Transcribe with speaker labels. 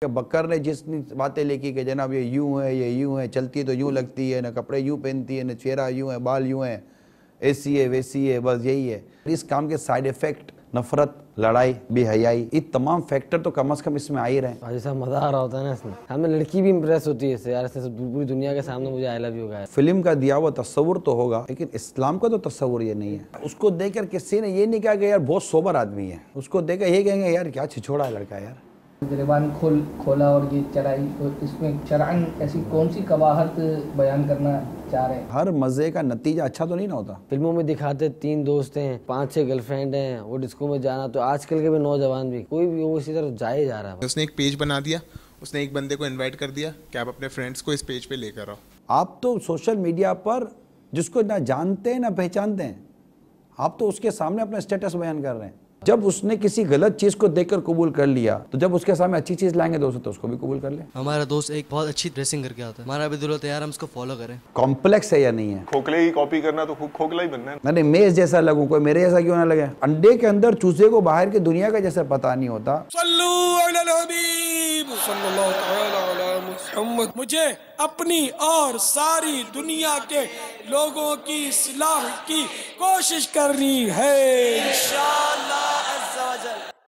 Speaker 1: बकर ने जिस बातें लिखी कि जनाब ये यूं है, ये यूं है, चलती तो यूं लगती है, ना कपड़े यूं पहनती है, ना चेहरा यूं है, बाल यूं है, ऐसी है वैसी है, बस यही है। इस काम के साइड इफेक्ट नफरत, लड़ाई, बेहयाई, ये तमाम फैक्टर तो कम से कम इसमें आ ही रहे हैं।
Speaker 2: भाई साहब मजा आ रहा होता है ना इसमें, हमें लड़की भी इम्प्रेस होती है इससे यार, इससे पूरी दुनिया के सामने मुझे आई लव यू कहा है।
Speaker 1: फिल्म का दिया हुआ तस्वुर तो होगा, लेकिन इस्लाम का तो तस्वुर ये नहीं है। उसको देखकर किसी ने ये नहीं कहा कि यार बहुत सोबर आदमी है, उसको देखकर ये कहेंगे यार क्या छिछोड़ा है लड़का यार।
Speaker 3: गिरबान खोला और ये चलाई, तो इसमें शरअन ऐसी कौन सी कवाहत बयान करना चाह रहे हैं?
Speaker 1: हर मजे का नतीजा अच्छा तो नहीं ना होता।
Speaker 2: फिल्मों में दिखाते 3 दोस्त हैं, 5-6 गर्लफ्रेंड हैं, वो डिस्को में जाना, तो आजकल के भी नौजवान भी कोई भी वो इसी तरफ जाए जा रहा है।
Speaker 4: उसने एक पेज बना दिया, उसने एक बंदे को इनवाइट कर दिया कि आप अपने फ्रेंड्स को इस पेज पे लेकर आओ।
Speaker 1: आप तो सोशल मीडिया पर जिसको ना जानते हैं ना पहचानते हैं, आप तो उसके सामने अपना स्टेटस बयान कर रहे हैं। जब उसने किसी गलत चीज को देखकर कबूल कर लिया, तो जब उसके सामने अच्छी चीज लाएंगे दोस्त तो उसको भी कबूल कर ले।
Speaker 5: हमारा दोस्त एक बहुत अच्छी ड्रेसिंग करके आता है, हमारा भी दिल होता है यार हम उसको फॉलो करें।
Speaker 1: कॉम्प्लेक्स है या नहीं है?
Speaker 6: खोखले की कॉपी करना तो खोखला ही बनना है।
Speaker 1: मैंने मेज जैसा लगूं, कोई मेरे जैसा क्यों ना लगे। अंडे के अंदर चूजे को बाहर की दुनिया का जैसा पता नहीं होता।
Speaker 7: मुझे अपनी और सारी दुनिया के लोगों की इस्लाह की कोशिश करनी है इंशाअल्लाह।